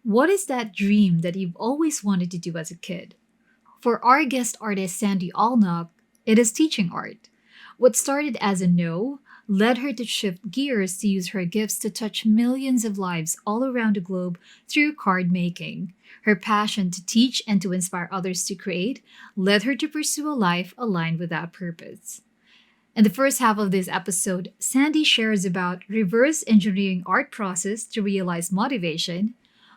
What is that dream that you've always wanted to do as a kid? For our guest artist Sandy Allnock, it is teaching art. What started as a no led her to shift gears to use her gifts to touch millions of lives all around the globe through card making. Her passion to teach and to inspire others to create led her to pursue a life aligned with that purpose. In the first half of this episode, Sandy shares about reverse engineering art process to realize motivation,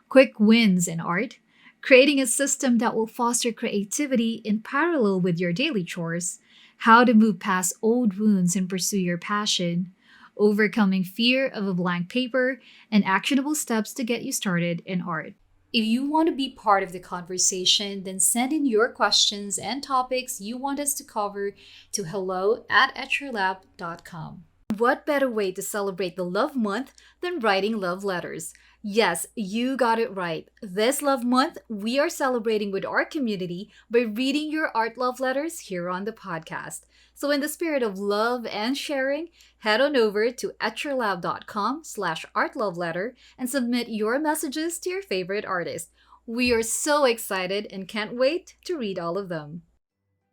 quick wins in art, creating a system that will foster creativity in parallel with your daily chores, how to move past old wounds and pursue your passion, overcoming fear of a blank paper, and actionable steps to get you started in art. If you want to be part of the conversation, then send in your questions and topics you want us to cover to hello@etcherlab.com. What better way to celebrate the Love Month than writing love letters? Yes, you got it right. This Love Month, we are celebrating with our community by reading your art love letters here on the podcast. So in the spirit of love and sharing, head on over to etcherlab.com/artloveletter and submit your messages to your favorite artist. We are so excited and can't wait to read all of them.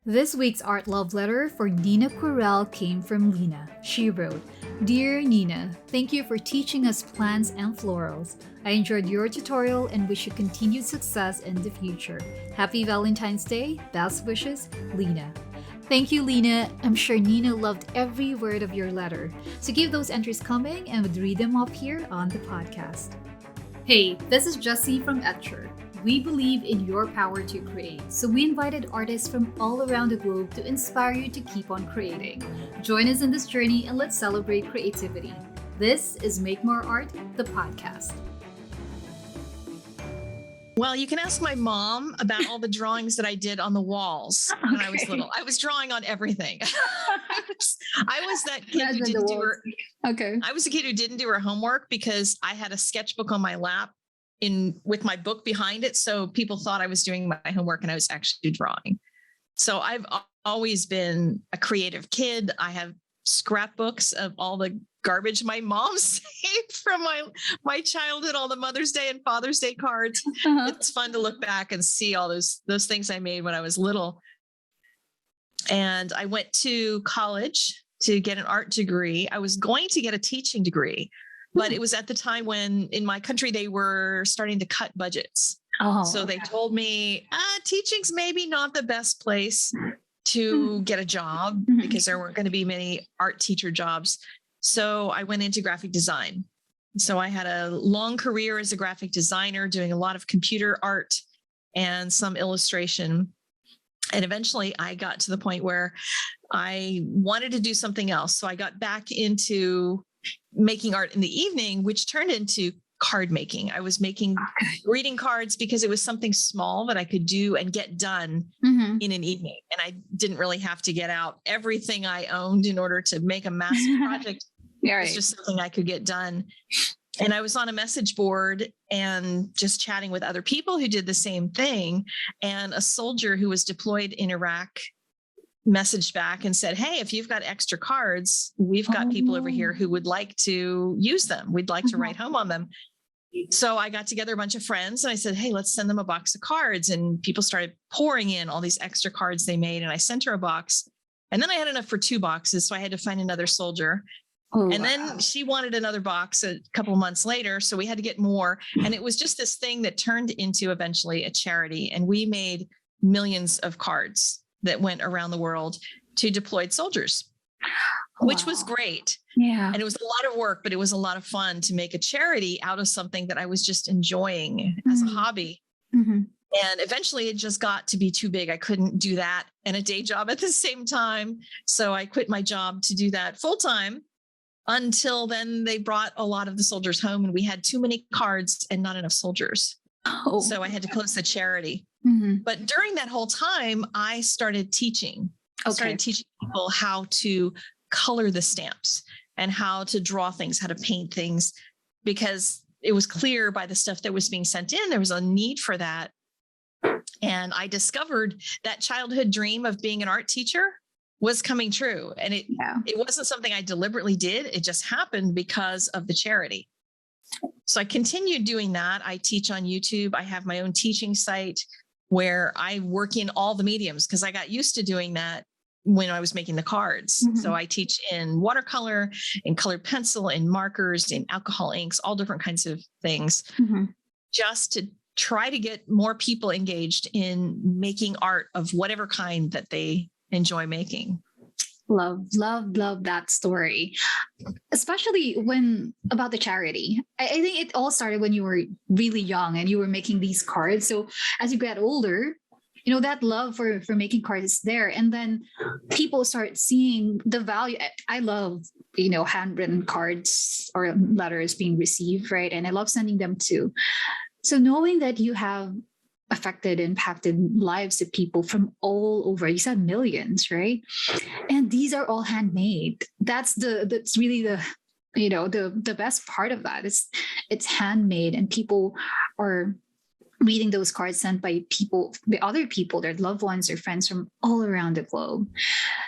This week's art love letter for Nina Quirel came from Lena. She wrote, "Dear Nina, thank you for teaching us plants and florals. I enjoyed your tutorial and wish you continued success in the future. Happy Valentine's Day. Best wishes, Lena." Thank you, Lena. I'm sure Nina loved every word of your letter. So keep those entries coming and we'll read them up here on the podcast. Hey, this is Jessie from Etcher. We believe in your power to create, so we invited artists from all around the globe to inspire you to keep on creating. Join us in this journey and let's celebrate creativity. This is Make More Art, the podcast. Well, you can ask my mom about all the drawings that I did on the walls when I was little. I was drawing on everything. I was that kid who didn't do her. Okay. I was a kid who didn't do her homework because I had a sketchbook on my lap with my book behind it. So people thought I was doing my homework and I was actually drawing. So I've always been a creative kid. I have scrapbooks of all the garbage my mom saved from my childhood, all the Mother's Day and Father's Day cards. It's fun to look back and see all those things I made when I was little. And I went to college to get an art degree. I was going to get a teaching degree, but it was at the time when in my country, they were starting to cut budgets. So they told me, teaching's maybe not the best place to get a job because there weren't going to be many art teacher jobs. So I went into graphic design. So I had a long career as a graphic designer, doing a lot of computer art and some illustration. And eventually I got to the point where I wanted to do something else. So I got back into making art in the evening, which turned into card making. I was making greeting cards because it was something small that I could do and get done in an evening. And I didn't really have to get out everything I owned in order to make a massive project. Yeah, It's just something I could get done. And I was on a message board and just chatting with other people who did the same thing. And a soldier who was deployed in Iraq messaged back and said, "Hey, if you've got extra cards, we've got people over here who would like to use them. We'd like to write home on them." So I got together a bunch of friends and I said, "Hey, let's send them a box of cards." And people started pouring in all these extra cards they made. And I sent her a box. And then I had enough for 2 boxes. So I had to find another soldier. Then she wanted another box a couple of months later. So we had to get more. And it was just this thing that turned into eventually a charity. And we made millions of cards that went around the world to deployed soldiers, which was great. Yeah. And it was a lot of work, but it was a lot of fun to make a charity out of something that I was just enjoying as a hobby. And eventually it just got to be too big. I couldn't do that and a day job at the same time. So I quit my job to do that full time. Until then, they brought a lot of the soldiers home and we had too many cards and not enough soldiers. So I had to close the charity. But during that whole time, I started teaching. I started teaching people how to color the stamps and how to draw things, how to paint things, because it was clear by the stuff that was being sent in, there was a need for that. And I discovered that childhood dream of being an art teacher was coming true. And it wasn't something I deliberately did. It just happened because of the charity. So I continued doing that. I teach on YouTube. I have my own teaching site where I work in all the mediums because I got used to doing that when I was making the cards. Mhm. So I teach in watercolor, in colored pencil, in markers, in alcohol inks, all different kinds of things, just to try to get more people engaged in making art of whatever kind that they enjoy making. Love, love, love that story, especially when about the charity. I think it all started when you were really young and you were making these cards. So as you get older, that love for making cards is there, and then people start seeing the value. I love handwritten cards or letters being received, right? And I love sending them too. So knowing that you have impacted lives of people from all over, you said millions, right? And these are all handmade. That's really the best part of that. It's handmade, and people are reading those cards sent by other people, their loved ones or friends from all around the globe.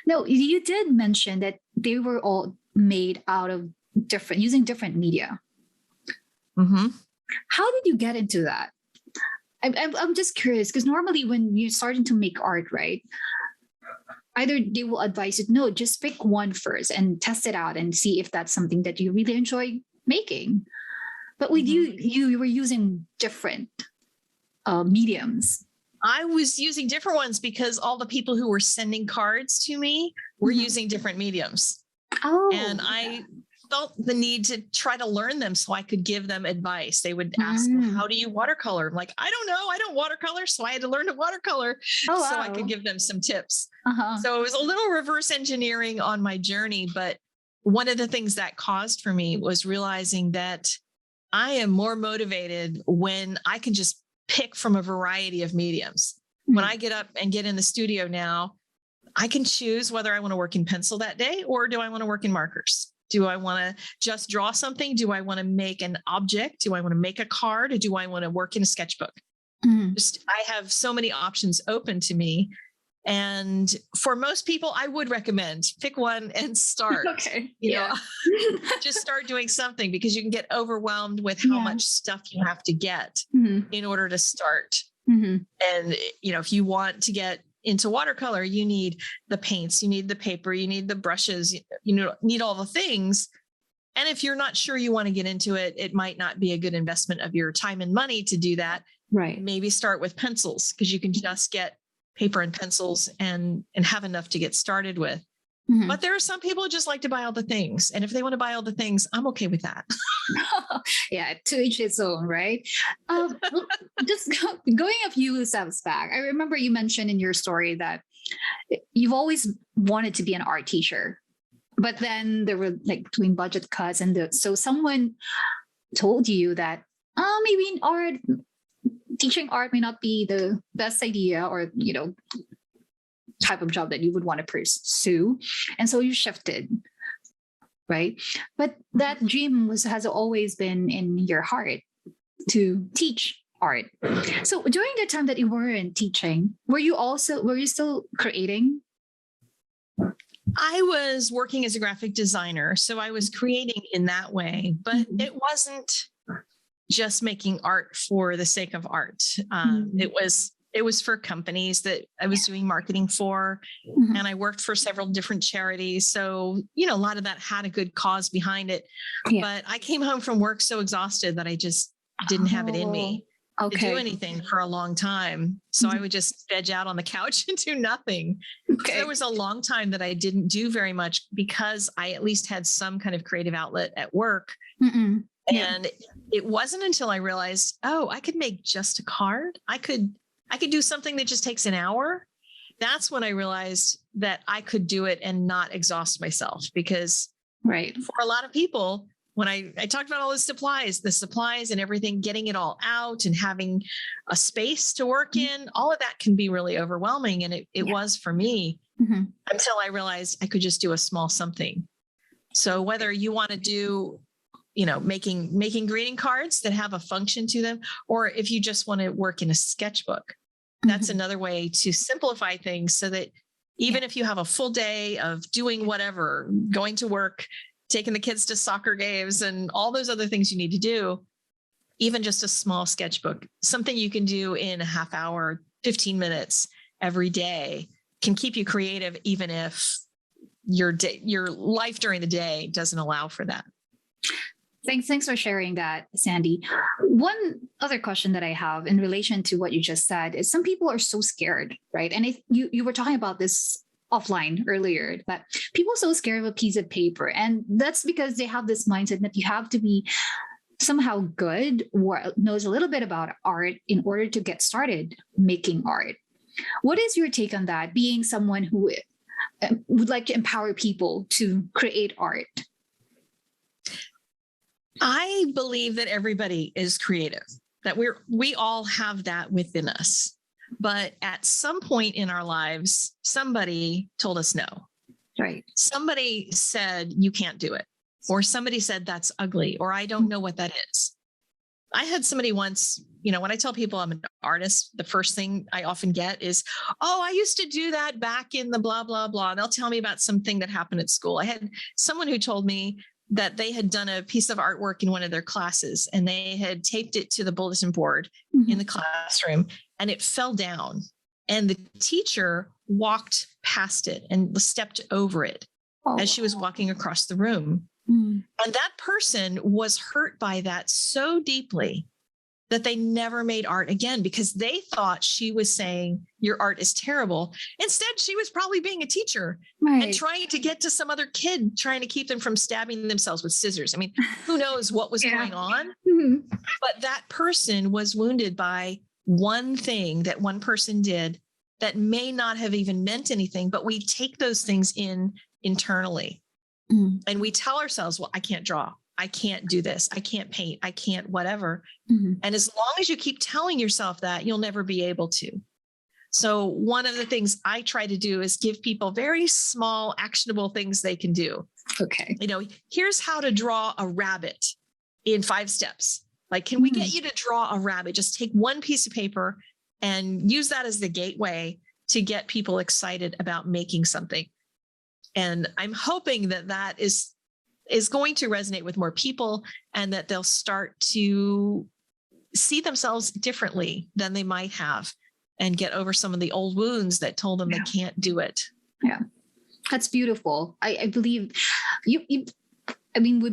No, you did mention that they were all made out of using different media. Mm-hmm. How did you get into that? I'm just curious, because normally when you're starting to make art, right, either they will advise you, no, just pick one first and test it out and see if that's something that you really enjoy making. But with you were using different mediums. I was using different ones because all the people who were sending cards to me were using different mediums. Oh, and I felt the need to try to learn them so I could give them advice. They would ask, well, how do you watercolor? I'm like, I don't know. I don't watercolor. So I had to learn to watercolor so I could give them some tips. So it was a little reverse engineering on my journey. But one of the things that caused for me was realizing that I am more motivated when I can just pick from a variety of mediums. When I get up and get in the studio now, I can choose whether I want to work in pencil that day or do I want to work in markers? Do I want to just draw something? Do I want to make an object? Do I want to make a card? Or do I want to work in a sketchbook? I have so many options open to me. And for most people, I would recommend pick one and start. Just start doing something, because you can get overwhelmed with how much stuff you have to get in order to start. And, if you want to get into watercolor, you need the paints, you need the paper, you need the brushes, you need all the things. And if you're not sure you want to get into it, it might not be a good investment of your time and money to do that. Right. Maybe start with pencils, because you can just get paper and pencils and have enough to get started with. But there are some people who just like to buy all the things. And if they want to buy all the things, I'm okay with that. To each its own, right? Just going a few steps back. I remember you mentioned in your story that you've always wanted to be an art teacher, but then there were between budget cuts so someone told you that maybe teaching art may not be the best idea, or type of job that you would want to pursue, and so you shifted, right? But that dream has always been in your heart to teach art. So during the time that you weren't teaching, were you still creating? I was working as a graphic designer, so I was creating in that way, but it wasn't just making art for the sake of art. It was for companies that I was doing marketing for, and I worked for several different charities. So, a lot of that had a good cause behind it. But I came home from work so exhausted that I just didn't have it in me to do anything for a long time. So I would just veg out on the couch and do nothing. So there was a long time that I didn't do very much, because I at least had some kind of creative outlet at work. And it wasn't until I realized, I could make just a card. I could do something that just takes an hour. That's when I realized that I could do it and not exhaust myself, because for a lot of people, when I talked about all the supplies and everything, getting it all out and having a space to work in, all of that can be really overwhelming. And it was for me until I realized I could just do a small something. So whether you want to do making greeting cards that have a function to them, or if you just want to work in a sketchbook, that's another way to simplify things, so that even if you have a full day of doing whatever, going to work, taking the kids to soccer games and all those other things you need to do, even just a small sketchbook, something you can do in a half hour, 15 minutes every day can keep you creative, even if your life during the day doesn't allow for that. Thanks for sharing that, Sandy. One other question that I have in relation to what you just said is some people are so scared, right? And you were talking about this offline earlier, that people are so scared of a piece of paper. And that's because they have this mindset that you have to be somehow good or knows a little bit about art in order to get started making art. What is your take on that, being someone who would like to empower people to create art? I believe that everybody is creative, that we all have that within us. But at some point in our lives, somebody told us no. Right. Somebody said, you can't do it. Or somebody said, that's ugly, or I don't know what that is. I had somebody once, when I tell people I'm an artist, the first thing I often get is, oh, I used to do that back in the blah, blah, blah. And they'll tell me about something that happened at school. I had someone who told me that they had done a piece of artwork in one of their classes and they had taped it to the bulletin board in the classroom and it fell down. And the teacher walked past it and stepped over it as she was walking across the room. And that person was hurt by that so deeply that they never made art again because they thought she was saying your art is terrible. Instead, she was probably being a teacher and trying to get to some other kid, trying to keep them from stabbing themselves with scissors. I mean, who knows what was going on? But that person was wounded by one thing that one person did that may not have even meant anything, but we take those things in internally. And we tell ourselves, well, I can't draw. I can't do this. I can't paint. I can't whatever. And as long as you keep telling yourself that, you'll never be able to. So one of the things I try to do is give people very small, actionable things they can do. Okay. Here's how to draw a rabbit in 5 steps. Like, can we get you to draw a rabbit? Just take one piece of paper and use that as the gateway to get people excited about making something. And I'm hoping that that is going to resonate with more people and that they'll start to see themselves differently than they might have and get over some of the old wounds that told them they can't do it. Yeah, that's beautiful. I believe we've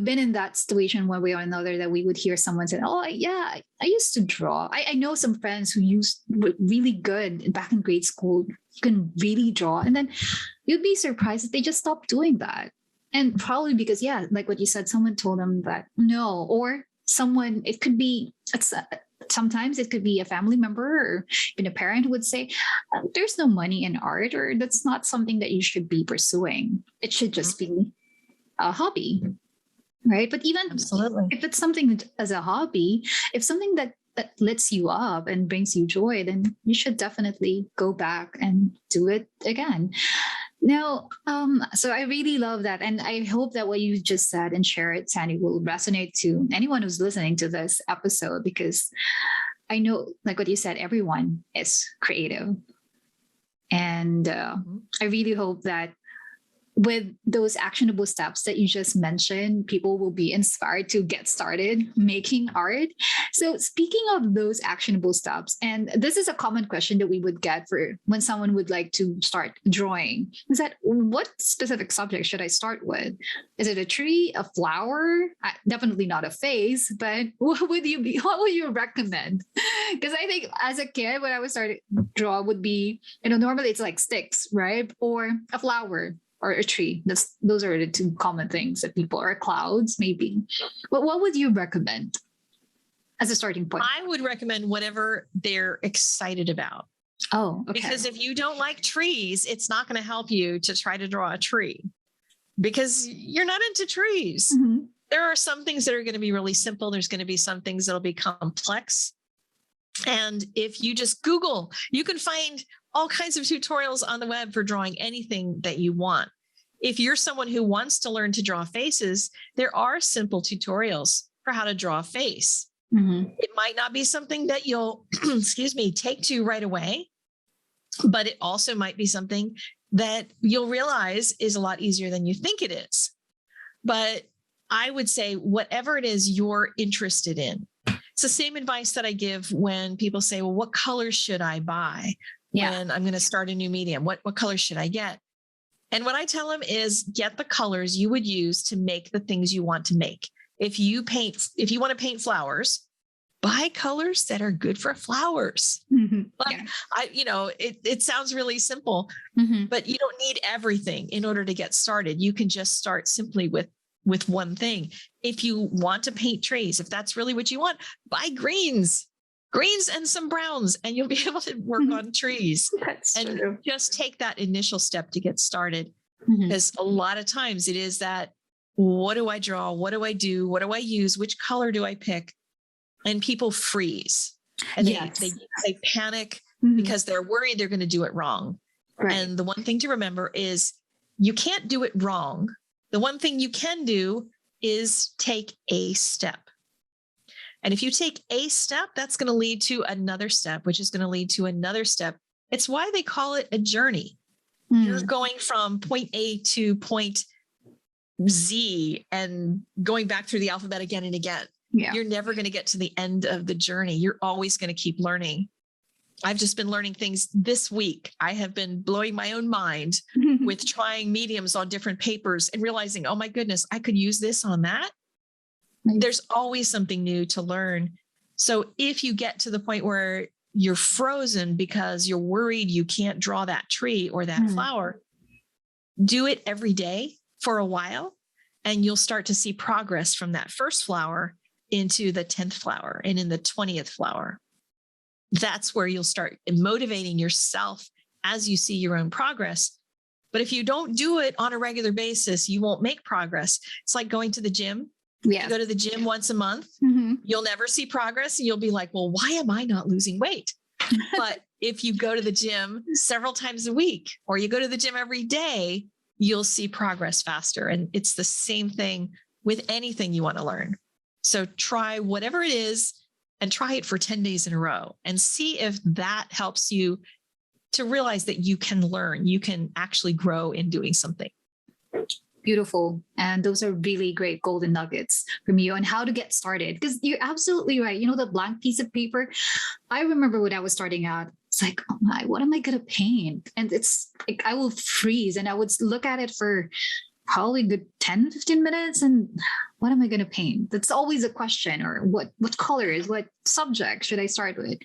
been in that situation one way or another that we would hear someone say, oh, yeah, I used to draw. I know some friends who were really good back in grade school, can really draw. And then you'd be surprised if they just stopped doing that. And probably because, like what you said, someone told them that no, or someone, sometimes it could be a family member or even a parent who would say, there's no money in art, or that's not something that you should be pursuing. It should just be a hobby, right? But even if it's something as a hobby, if something that lifts you up and brings you joy, then you should definitely go back and do it again. Now, so I really love that. And I hope that what you just said and shared, Sandy, will resonate to anyone who's listening to this episode, because I know, like what you said, everyone is creative. And I really hope that with those actionable steps that you just mentioned, people will be inspired to get started making art. So speaking of those actionable steps, and this is a common question that we would get for when someone would like to start drawing, is that what specific subject should I start with? Is it a tree, a flower? Definitely not a face, but what would you recommend? Because I think as a kid, when I was starting to draw would be, normally it's like sticks, right? Or a flower. Or a tree. Those are the 2 common things that people, or clouds maybe. But what would you recommend as a starting point? I would recommend whatever they're excited about. Oh, okay. Because if you don't like trees, it's not going to help you to try to draw a tree because you're not into trees. There are some things that are going to be really simple. There's going to be some things that'll be complex. And if you just Google, you can find all kinds of tutorials on the web for drawing anything that you want. If you're someone who wants to learn to draw faces, there are simple tutorials for how to draw a face. It might not be something that you'll, take to right away, but it also might be something that you'll realize is a lot easier than you think it is. But I would say whatever it is you're interested in. It's the same advice that I give when people say, well, what colors should I buy when I'm going to start a new medium? What colors should I get? And what I tell them is get the colors you would use to make the things you want to make. If you want to paint flowers, buy colors that are good for flowers. It sounds really simple, but you don't need everything in order to get started. You can just start simply with one thing. If you want to paint trees, if that's really what you want, buy greens and some browns, and you'll be able to work on trees. That's and true. Just take that initial step to get started. Because a lot of times it is that, what do I draw? What do I do? What do I use? Which color do I pick? And people freeze and they panic because they're worried they're going to do it wrong. Right. And the one thing to remember is you can't do it wrong. The one thing you can do is take a step. And if you take a step, that's going to lead to another step, which is going to lead to another step. It's why they call it a journey. You're going from point A to point Z and going back through the alphabet again and again. Yeah. You're never going to get to the end of the journey. You're always going to keep learning. I've just been learning things this week. I have been blowing my own mind with trying mediums on different papers and realizing, oh my goodness, I could use this on that. Nice. There's always something new to learn. So if you get to the point where you're frozen because you're worried you can't draw that tree or that flower, do it every day for a while, and you'll start to see progress from that first flower into the 10th flower and in the 20th flower. That's where you'll start motivating yourself as you see your own progress. But if you don't do it on a regular basis, you won't make progress. It's like going to the gym. Yeah. You go to the gym once a month, you'll never see progress. And you'll be like, well, why am I not losing weight? But if you go to the gym several times a week, or you go to the gym every day, you'll see progress faster. And it's the same thing with anything you want to learn. So try whatever it is and try it for 10 days in a row and see if that helps you to realize that you can learn, you can actually grow in doing something. Beautiful. And those are really great golden nuggets from you on how to get started. Because you're absolutely right. You know, the blank piece of paper, I remember when I was starting out, it's like, oh my, what am I going to paint? And it's like, I will freeze and I would look at it for probably a good 10, 15 minutes. And what am I going to paint? That's always a question. Or what colors, what subject should I start with?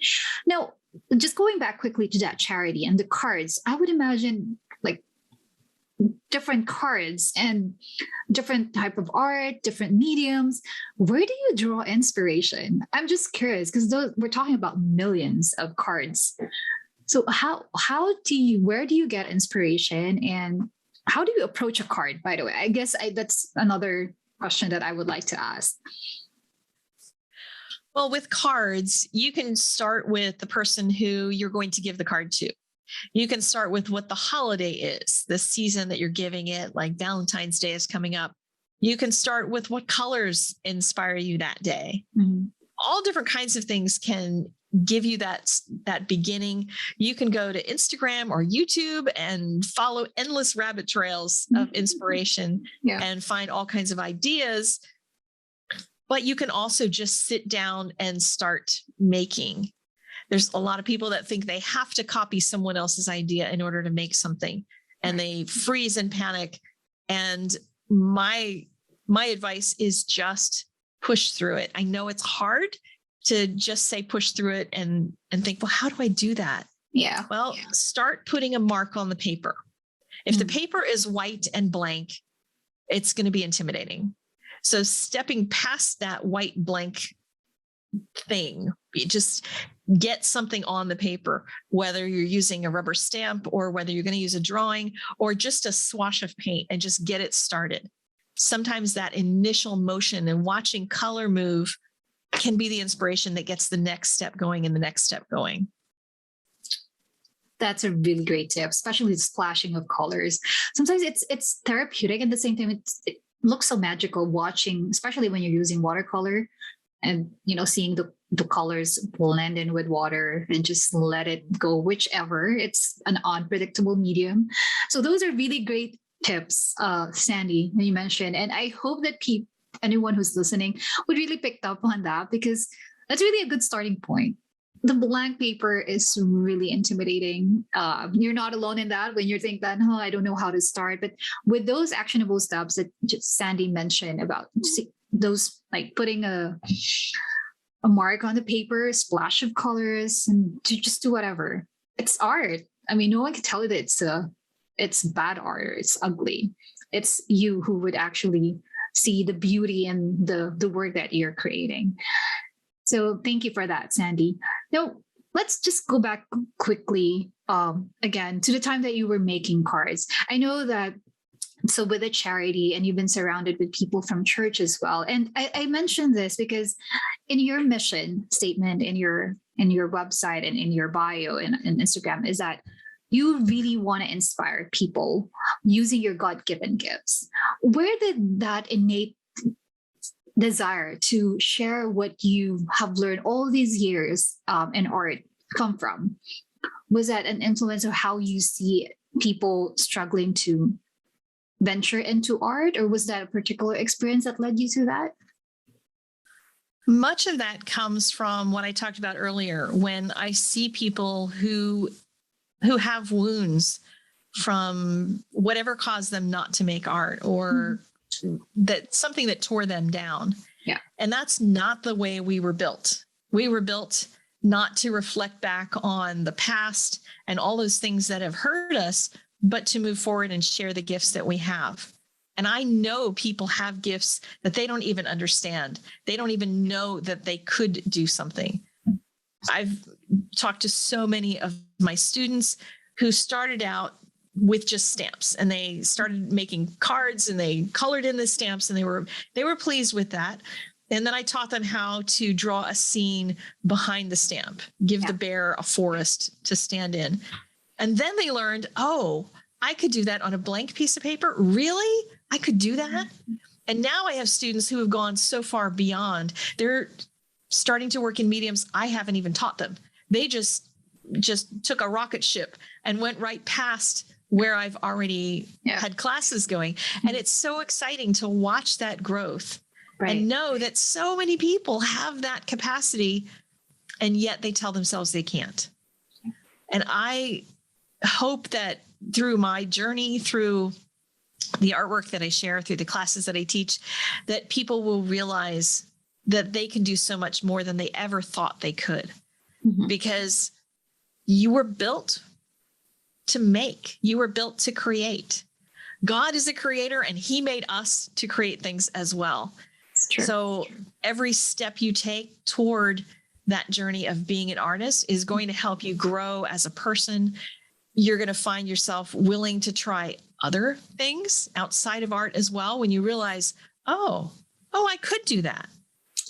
Now, just going back quickly to that charity and the cards, I would imagine like different cards and different type of art, different mediums. Where do you draw inspiration? I'm just curious because we're talking about millions of cards. So where do you get inspiration, and how do you approach a card, by the way? I guess that's another question that I would like to ask. Well, with cards, you can start with the person who you're going to give the card to. You can start with what the holiday is, the season that you're giving it, like Valentine's Day is coming up. You can start with what colors inspire you that day. All different kinds of things can give you that beginning. You can go to Instagram or YouTube and follow endless rabbit trails of inspiration and find all kinds of ideas. But you can also just sit down and start making. There's a lot of people that think they have to copy someone else's idea in order to make something, and they freeze and panic. And my advice is just push through it. I know it's hard to just say push through it and think, well, how do I do that? Yeah. Well, start putting a mark on the paper. If the paper is white and blank, it's going to be intimidating. So stepping past that white blank thing, just get something on the paper, whether you're using a rubber stamp or whether you're going to use a drawing or just a swash of paint, and just get it started. Sometimes that initial motion and watching color move can be the inspiration that gets the next step going and the next step going. That's a really great tip, especially the splashing of colors. Sometimes it's therapeutic. At the same time, it looks so magical watching, especially when you're using watercolor and, seeing the colors blend in with water and just let it go, whichever. It's an unpredictable medium. So those are really great tips, Sandy, that you mentioned. And I hope that anyone who's listening would really pick up on that, because that's really a good starting point. The blank paper is really intimidating. You're not alone in that when you think that, oh, I don't know how to start. But with those actionable steps that just Sandy mentioned about those, like putting a mark on the paper, a splash of colors, and to just do whatever. It's art. I mean, no one can tell you that it's bad art or it's ugly. It's you who would actually see the beauty in the work that you're creating. So thank you for that, Sandy. Now, let's just go back quickly again to the time that you were making cards. I know that, so with a charity, and you've been surrounded with people from church as well. And I mentioned this because in your mission statement, in your website and in your bio and Instagram, is that you really want to inspire people using your God-given gifts. Where did that innate desire to share what you have learned all these years in art come from? Was that an influence of how you see people struggling to venture into art, or was that a particular experience that led you to that? Much of that comes from what I talked about earlier, when I see people who have wounds from whatever caused them not to make art, or that something that tore them down. Yeah. And that's not the way we were built. We were built not to reflect back on the past and all those things that have hurt us, but to move forward and share the gifts that we have. And I know people have gifts that they don't even understand. They don't even know that they could do something. I've talked to so many of my students who started out with just stamps, and they started making cards and they colored in the stamps, and they were pleased with that. And then I taught them how to draw a scene behind the stamp, give the bear a forest to stand in. And then they learned, oh, I could do that on a blank piece of paper. Really? I could do that? And now I have students who have gone so far beyond. They're starting to work in mediums I haven't even taught them. They just took a rocket ship and went right past where I've already had classes going. And it's so exciting to watch that growth and know that so many people have that capacity, and yet they tell themselves they can't. And I hope that through my journey, through the artwork that I share, through the classes that I teach, that people will realize that they can do so much more than they ever thought they could. Because you were built to make, you were built to create. God is a creator, and he made us to create things as well. So every step you take toward that journey of being an artist is going to help you grow as a person. You're going to find yourself willing to try other things outside of art as well, when you realize, oh, I could do that.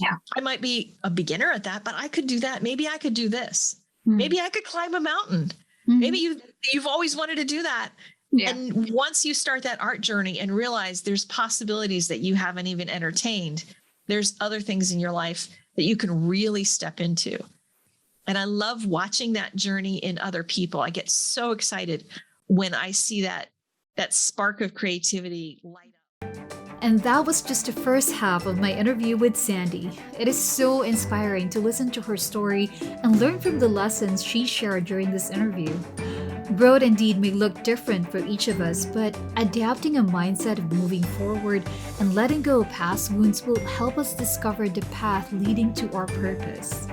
Yeah. I might be a beginner at that, but I could do that. Maybe I could do this. Maybe I could climb a mountain. Maybe you've always wanted to do that. Yeah. And once you start that art journey and realize there's possibilities that you haven't even entertained, there's other things in your life that you can really step into. And I love watching that journey in other people. I get so excited when I see that spark of creativity light up. And that was just the first half of my interview with Sandy. It is so inspiring to listen to her story and learn from the lessons she shared during this interview. Growth indeed may look different for each of us, but adapting a mindset of moving forward and letting go of past wounds will help us discover the path leading to our purpose.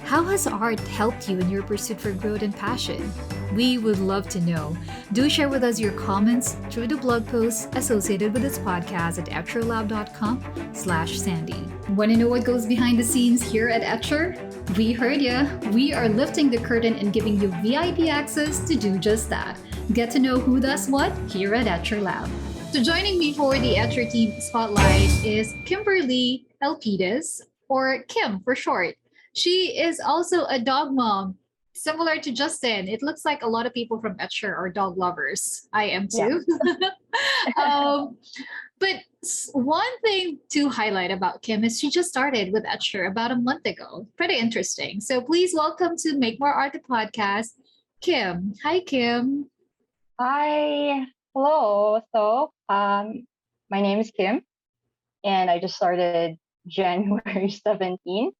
How has art helped you in your pursuit for growth and passion? We would love to know. Do share with us your comments through the blog post associated with this podcast at etcherlab.com/Sandy. Want to know what goes behind the scenes here at Etcher? We heard ya. We are lifting the curtain and giving you VIP access to do just that. Get to know who does what here at Etcher Lab. So joining me for the Etcher Team Spotlight is Kimberly Elpides, or Kim for short. She is also a dog mom. Similar to Justin, it looks like a lot of people from Etcher are dog lovers. I am too. Yeah. But one thing to highlight about Kim is she just started with Etcher about a month ago. Pretty interesting. So please welcome to Make More Art the podcast, Kim. Hi, Kim. Hi. Hello. My name is Kim, and I just started January 17th.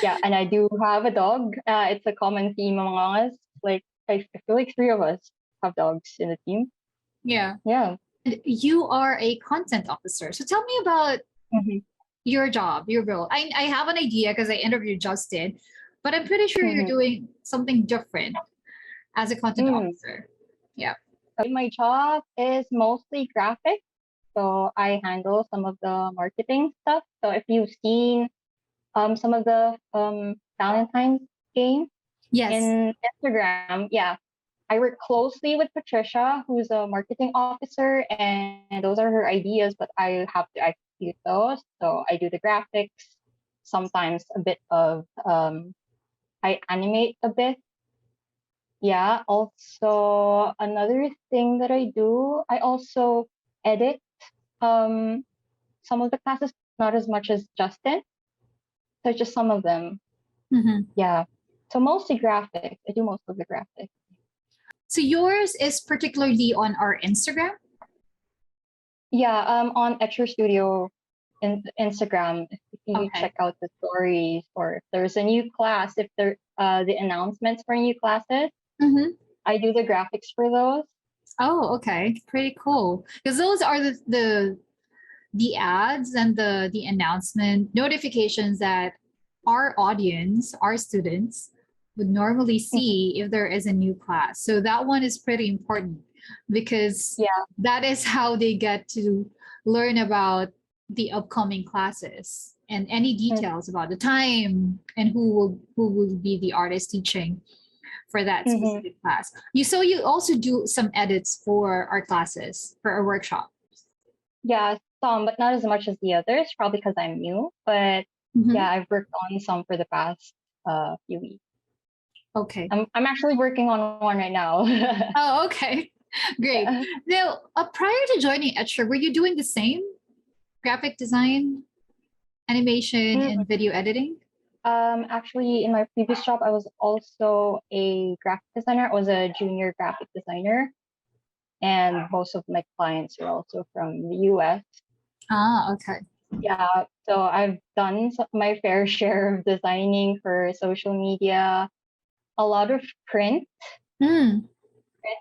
Yeah, and I do have a dog. It's a common theme among us. Like, I feel like three of us have dogs in the team. Yeah. Yeah. And you are a content officer. So tell me about Mhm, your job, your role. I have an idea because I interviewed Justin, but I'm pretty sure you're mhm. doing something different as a content Mm. officer. Yeah. My job is mostly graphic, so I handle some of the marketing stuff. So if you've seen some of the Valentine's game Yes. in Instagram, yeah, I work closely with Patricia, who's a marketing officer, and those are her ideas, but I have to execute those. So I do the graphics, sometimes a bit of I animate a bit. Yeah. Also, another thing that I do, I also edit um some of the classes, not as much as Justin, so just some of them. Mhm. Yeah. So mostly graphics. I do most of the graphics. So yours is particularly on our Instagram. Yeah, on Etcher Studio Instagram, if you Okay. check out the stories or if there's a new class, if there the announcements for new classes, Hmm. I do the graphics for those. Oh, okay. Pretty cool. Because those are the ads and the announcement notifications that our audience, our students, would normally Mhm. see if there is a new class. So that one is pretty important because Yeah. that is how they get to learn about the upcoming classes and any details about the time and who will be the artist teaching for that Mm-hmm. specific class. You also do some edits for our classes for our workshop. Yeah, some, but not as much as the others, probably because I'm new. But yeah, Mhm. I've worked on some for the past few weeks. Okay. I'm actually working on one right now. Oh, okay. Great. Yeah. Now, prior to joining Etcher, were you doing the same graphic design, animation, Mm, and video editing? Actually, in my previous job, I was also a graphic designer. I was a junior graphic designer, and most of my clients are also from the US. Ah, okay. Yeah, so I've done my fair share of designing for social media, a lot of print, Hmm.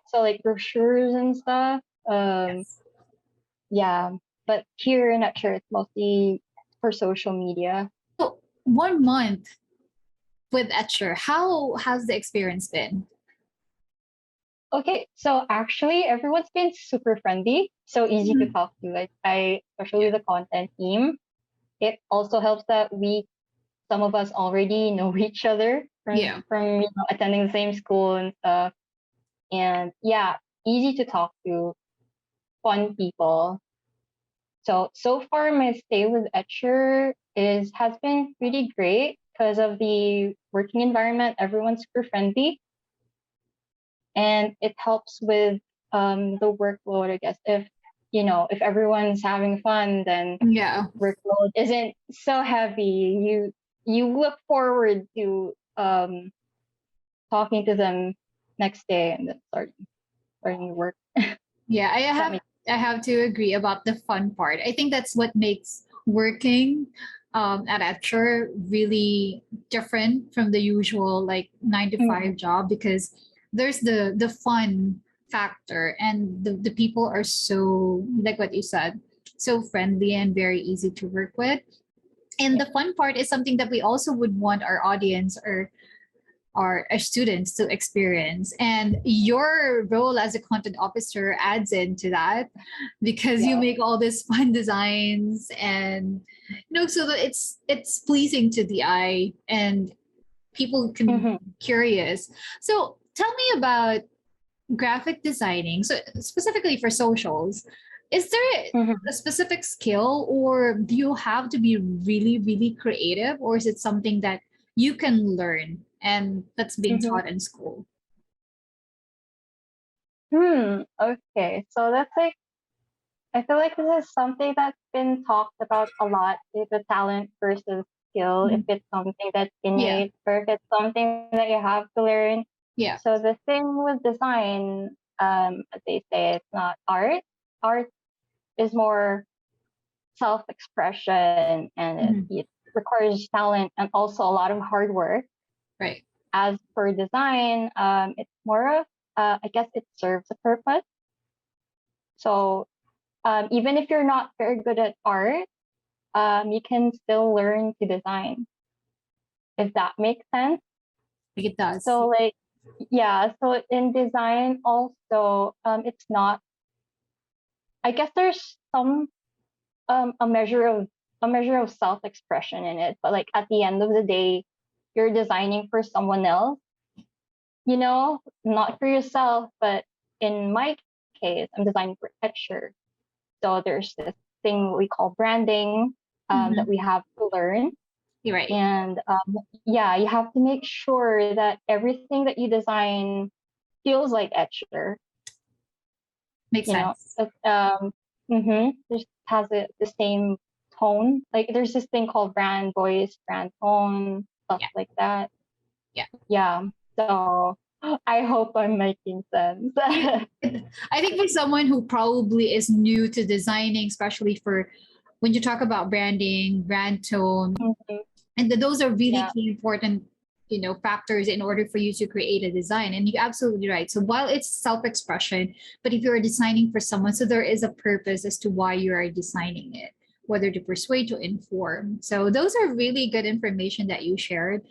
so like brochures and stuff. Yes. Yeah, but here in Etcher, it's mostly for social media. So 1 month with Etcher, how has the experience been? Okay, so actually everyone's been super friendly, so easy to Mhm. talk to. Like especially the content team. It also helps that some of us already know each other Yeah. from attending the same school and stuff. And yeah, easy to talk to, fun people. So far my stay with Etcher is has been pretty great because of the working environment. Everyone's super friendly, and it helps with the workload. I guess if everyone's having fun, then Yeah. workload isn't so heavy. You look forward to talking to them next day and then starting your work. Yeah, That makes I have to agree about the fun part. I think that's what makes working at Etcher really different from the usual like 9 to 5 Mhm, job because there's the fun factor and the people are so like what you said, so friendly and very easy to work with. And yeah. the fun part is something that we also would want our audience or our students to experience. And your role as a content officer adds into that because you Yeah. make all these fun designs and so that it's pleasing to the eye and people can Hmm. be curious. So tell me about graphic designing. So specifically for socials, is there Hmm. a specific skill or do you have to be really, really creative or is it something that you can learn and that's being Hmm. taught in school? Okay. So that's like I feel like this is something that's been talked about a lot. Is the talent versus skill. If Mhm. it's something that's Yeah. innate or if it's something that you have to learn. Yeah. So the thing with design, as they say, it's not art. Art is more self-expression, and it requires talent and also a lot of hard work. Right. As for design, it's more of, I guess it serves a purpose. So even if you're not very good at art, you can still learn to design, if that makes sense. Like it does. So like, yeah, so in design also, it's not, I guess there's some a measure of self-expression in it, but like at the end of the day, you're designing for someone else, not for yourself. But in my case, I'm designing for Etcher. So there's this thing we call branding that we have to learn. You're right. And yeah, you have to make sure that everything that you design feels like Etcher. Makes sense. Just has the same tone. Like there's this thing called brand voice, brand tone, stuff like that. Yeah. So I hope I'm making sense. I think for someone who probably is new to designing, especially for when you talk about branding, brand tone, and those are really key important, factors in order for you to create a design. And you're absolutely right. So while it's self-expression, but if you're designing for someone, so there is a purpose as to why you are designing it, whether to persuade, to inform. So those are really good information that you shared,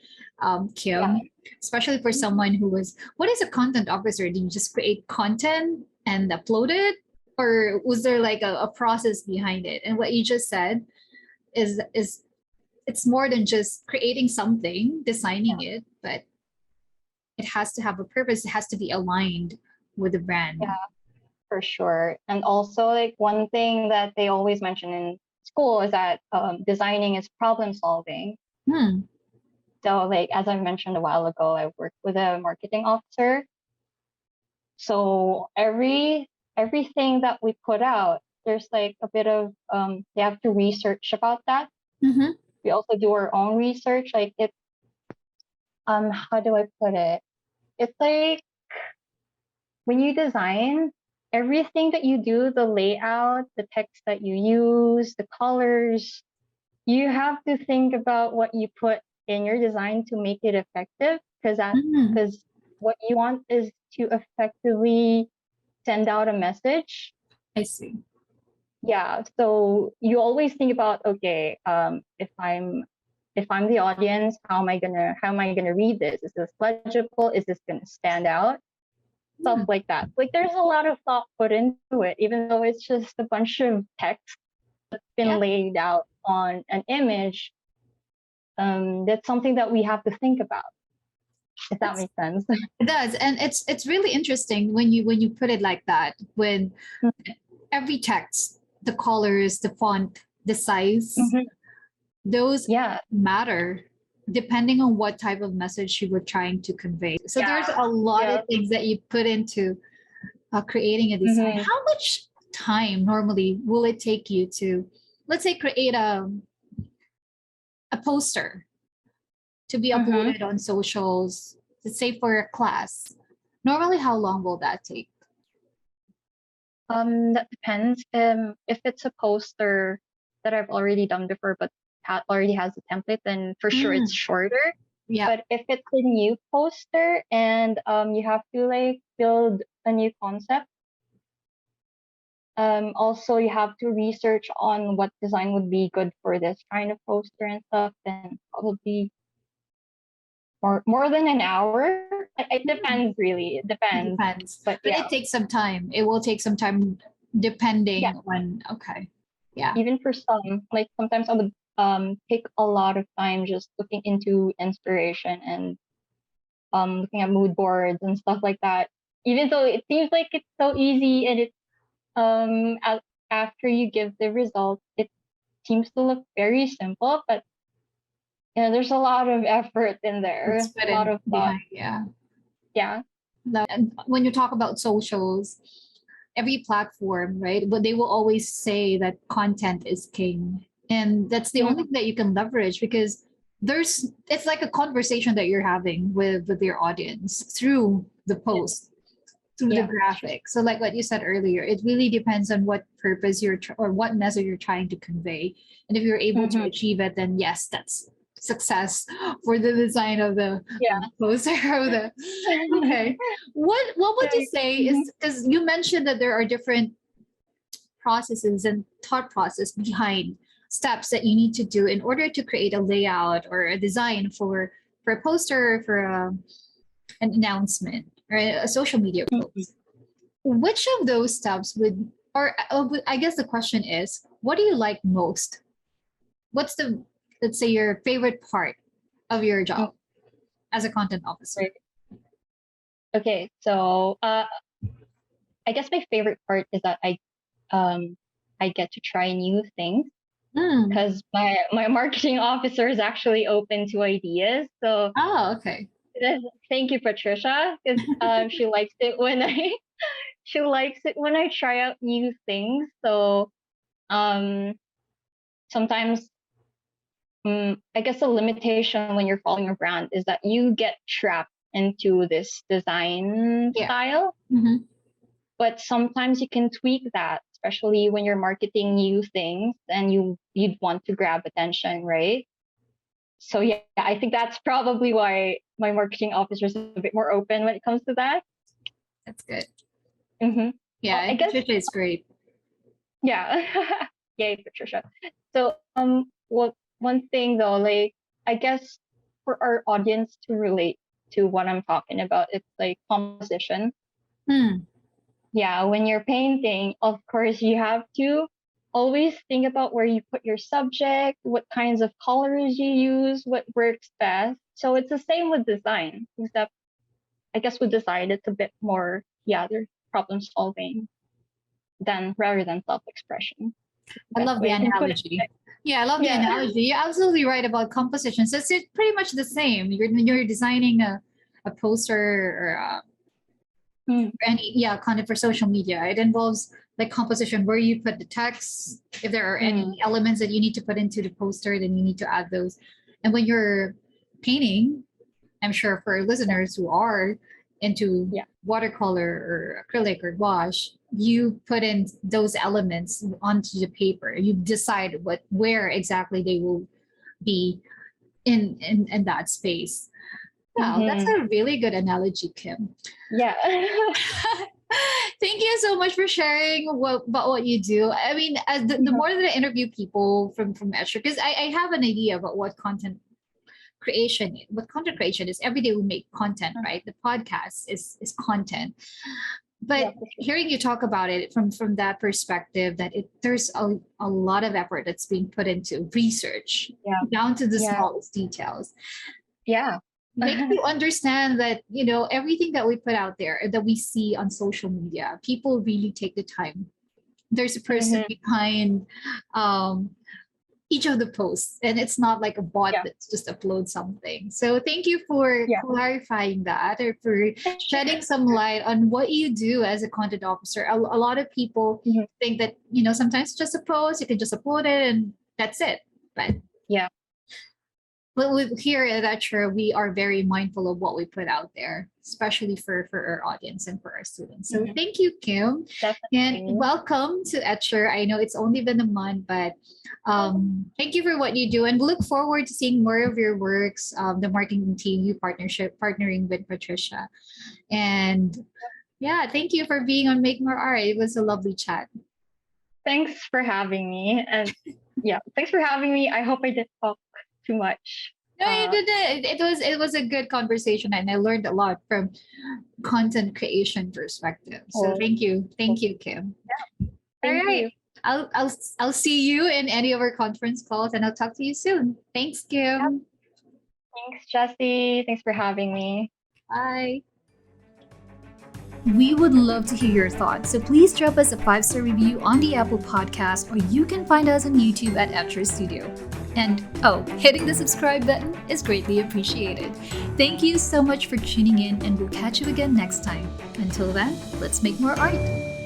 Kim, especially for someone who was, what is a content officer? Did you just create content and upload it? Or was there like a process behind it? And what you just said is it's more than just creating something, designing it, but it has to have a purpose. It has to be aligned with the brand. Yeah, for sure. And also, like one thing that they always mention in school is that designing is problem solving. So, like as I mentioned a while ago, I worked with a marketing officer. So everything that we put out, there's like a bit of they have to research about that. We also do our own research. Like it's how do I put it? It's like when you design, everything that you do, the layout, the text that you use, the colors, you have to think about what you put in your design to make it effective, because what you want is to effectively send out a message. I see. Yeah, so you always think about, okay, if I'm the audience, how am I gonna read this? Is this legible? Is this gonna stand out? Stuff like that. Like there's a lot of thought put into it, even though it's just a bunch of text that's been laid out on an image. That's something that we have to think about. If that makes sense. It does, and it's really interesting when you put it like that. When every text, the colors, the font, the size, those matter depending on what type of message you were trying to convey. So there's a lot of things that you put into creating a design. How much time normally will it take you to, let's say, create a poster to be uploaded on socials, let's say for a class? Normally, how long will that take? That depends. If it's a poster that I've already done before, but already has a template, then for sure it's shorter. Yeah. But if it's a new poster and you have to like build a new concept, also you have to research on what design would be good for this kind of poster and stuff, then probably more than an hour. It depends, really. It depends. It depends. But it takes some time. It will take some time depending on, Yeah. Even for some, like sometimes I would take a lot of time just looking into inspiration and looking at mood boards and stuff like that. Even though it seems like it's so easy, and it's after you give the result, it seems to look very simple, but there's a lot of effort in there. A lot of thought. Yeah. And when you talk about socials, every platform, right? But they will always say that content is king. And that's the only thing that you can leverage, because it's like a conversation that you're having with your audience through the post. through the Yeah. graphic. So like what you said earlier, it really depends on what purpose or what message you're trying to convey. And if you're able to Mhm. achieve it, then yes, that's success for the design of Yeah. the poster of the okay. What would you Right. say Mhm. is, because you mentioned that there are different processes and thought process behind steps that you need to do in order to create a layout or a design for a poster, for an announcement or a social media Mhm. post. Which of those steps would, or I guess the question is, what do you like most? What's the, let's say, your favorite part of your Mm. job as a content officer? Right. Okay, so I guess my favorite part is that I get to try new things Hmm. because my marketing officer is actually open to ideas. So Oh, okay. thank you, Patricia, because she likes it when I she likes it when I try out new things. So um sometimes I guess the limitation when you're following a brand is that you get trapped into this design Yeah. style, Hmm. but sometimes you can tweak that, especially when you're marketing new things and you'd want to grab attention, right? So yeah, I think that's probably why my marketing officer is a bit more open when it comes to that. That's good. Mm-hmm. Yeah, I and guess Patricia is great. yeah, yay, Patricia. So what one thing though, like I guess for our audience to relate to what I'm talking about, it's like composition. Hmm. Yeah, when you're painting, of course, you have to always think about where you put your subject, what kinds of colors you use, what works best. So it's the same with design, except I guess with design, it's a bit more, yeah, there's problem solving than rather than self expression. I Best love the way I can put it. analogy. Yeah, I love the Yeah. analogy. You're absolutely right about composition. So it's pretty much the same. You're designing a poster Mm, or any, yeah, content for social media. It involves like composition, where you put the text. If there are mm, any elements that you need to put into the poster, then you need to add those. And when you're painting, I'm sure for listeners who are into yeah. watercolor or acrylic or wash, you put in those elements onto the paper. You decide where exactly they will be in that space. Wow, that's Hmm. a really good analogy, Kim. Yeah. Thank you so much for sharing about what you do. I mean, as the Mhm. more that I interview people from Escher, because I have an idea about what content creation is. Every day we make content, right? The podcast is content. Yeah, But for sure. hearing you talk about it from that perspective, that there's a lot of effort that's being put into research Yeah. down to the Yeah. smallest details, Yeah. makes you understand that everything that we put out there, that we see on social media, people really take the time. There's a person Hmm. behind um, each of the posts, and it's not like a bot Yeah. that's just upload something. So thank you for Yeah. clarifying that, or for shedding some light on what you do as a content officer. A lot of people Mhm. think that sometimes just a post, you can just upload it and that's it. Yeah. But with here at Etcher, we are very mindful of what we put out there, especially for our audience and for our students. So Hmm. thank you, Kim, and Definitely. welcome to Etcher. I know it's only been a month, but thank you for what you do, and look forward to seeing more of your works. The marketing team, you partnering with Patricia, and yeah, thank you for being on Make More Art. It was a lovely chat. Thanks for having me. And yeah, thanks for having me. I hope I didn't talk too much. No, you did it. It was a good conversation, and I learned a lot from content creation perspective. So Cool. thank you, Kim. All Thank right, you. I'll see you in any of our conference calls, and I'll talk to you soon. Thanks, Yep. Kim. Thanks, Jessie. Thanks for having me. Bye. We would love to hear your thoughts, so please drop us a 5-star review on the Apple Podcast, or you can find us on YouTube at Etcher Studio. And hitting the subscribe button is greatly appreciated. Thank you so much for tuning in, and we'll catch you again next time. Until then, let's make more art.